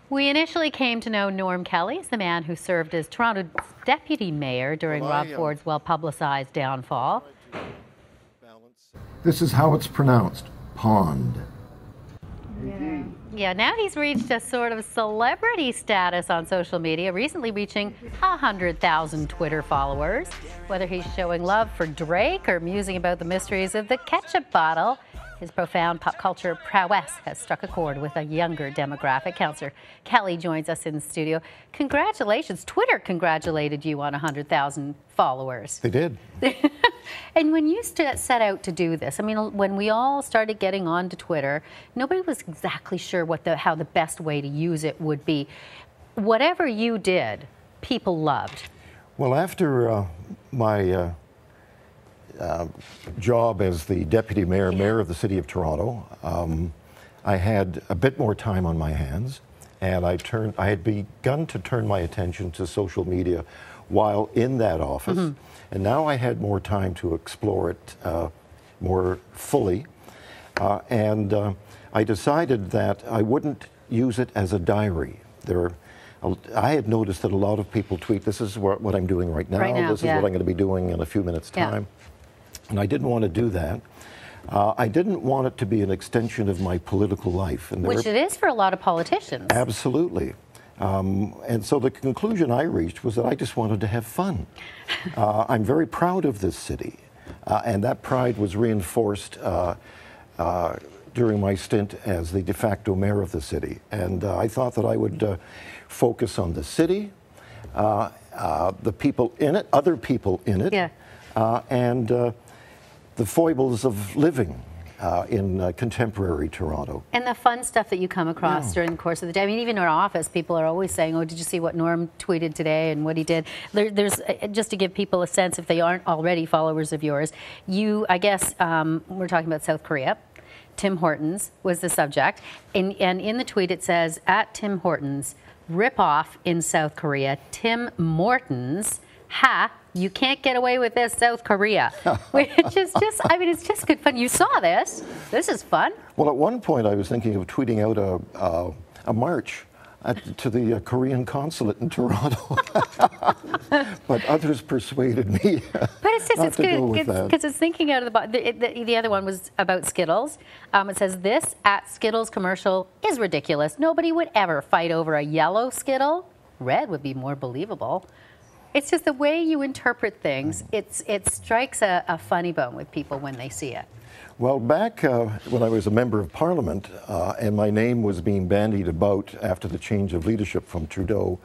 We initially came to know Norm Kelly as the man who served as Toronto's deputy mayor during Rob Ford's well-publicized downfall. This is how it's pronounced, pond. Yeah, now he's reached a sort of celebrity status on social media, recently reaching 100,000 Twitter followers. Whether he's showing love for Drake or musing about the mysteries of the ketchup bottle, his profound pop culture prowess has struck a chord with a younger demographic. Councillor Kelly joins us in the studio. Congratulations. Twitter congratulated you on 100,000 followers. They did. And when you set out to do this, I mean, when we all started getting onto Twitter, nobody was exactly sure how the best way to use it would be. Whatever you did, people loved. Well, after my job as the deputy mayor of the city of Toronto, I had a bit more time on my hands, and I had begun to turn my attention to social media while in that office, and now I had more time to explore it more fully, and I decided that I wouldn't use it as a diary. I had noticed that a lot of people tweet, this is what I'm doing right now, this is what I'm going to be doing in a few minutes' time. And I didn't want to do that. I didn't want it to be an extension of my political life. And which it is for a lot of politicians. Absolutely. And so the conclusion I reached was that I just wanted to have fun. I'm very proud of this city. And that pride was reinforced during my stint as the de facto mayor of the city. And I thought that I would focus on the city, the people in it, other people in it, and the foibles of living in contemporary Toronto. And the fun stuff that you come across during the course of the day. I mean, even in our office, people are always saying, oh, did you see what Norm tweeted today and what he did? There's just to give people a sense, if they aren't already followers of yours, I guess, we're talking about South Korea. Tim Hortons was the subject. And in the tweet it says, at Tim Hortons, rip off in South Korea, Tim Mortons, ha, you can't get away with this, South Korea. Which is just, I mean, it's just good fun. You saw this. This is fun. Well, at one point I was thinking of tweeting out a march to the Korean consulate in Toronto. But others persuaded me but it's just, not to go with that. Because it's thinking out of the box. The other one was about Skittles. It says, this at Skittles commercial is ridiculous. Nobody would ever fight over a yellow Skittle. Red would be more believable. It's just the way you interpret things. It strikes a funny bone with people when they see it. Well, back when I was a member of Parliament and my name was being bandied about after the change of leadership from Trudeau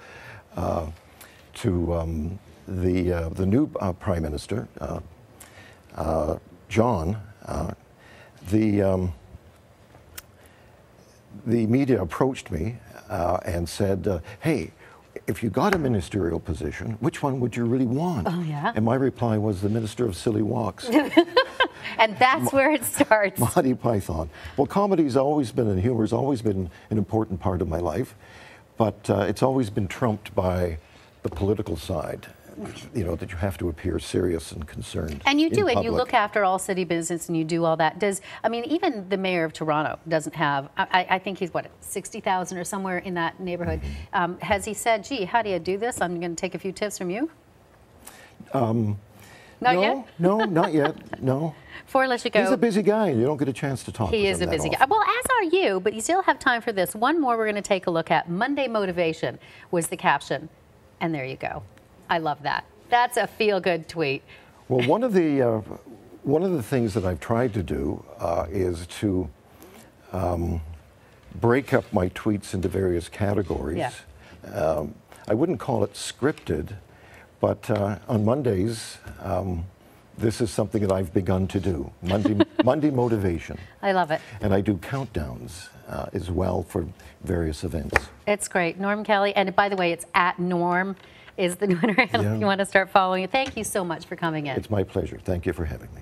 to the new Prime Minister, John, the media approached me and said, hey, if you got a ministerial position, which one would you really want? Oh, yeah. And my reply was the Minister of Silly Walks. And that's where it starts. Monty Python. Well, comedy's always been, and humor's always been an important part of my life, but it's always been trumped by the political side. You know, that you have to appear serious and concerned. And you do, and you look after all city business and you do all that. I mean, even the mayor of Toronto doesn't have, I think he's, what, 60,000 or somewhere in that neighborhood. Has he said, gee, how do you do this? I'm going to take a few tips from you? Not yet? No, not yet, no. Before I let you go. He's a busy guy, and you don't get a chance to talk to him. He is a busy guy. Well, as are you, but you still have time for this. One more we're going to take a look at. Monday motivation was the caption. And there you go. I love that. That's a feel-good tweet. Well, one of the things that I've tried to do is to break up my tweets into various categories. Yeah. I wouldn't call it scripted, but on Mondays, this is something that I've begun to do. Monday motivation. I love it. And I do countdowns as well for various events. It's great. Norm Kelly, and by the way, it's at Norm is the Twitter handle if you want to start following it. Thank you so much for coming in. It's my pleasure. Thank you for having me.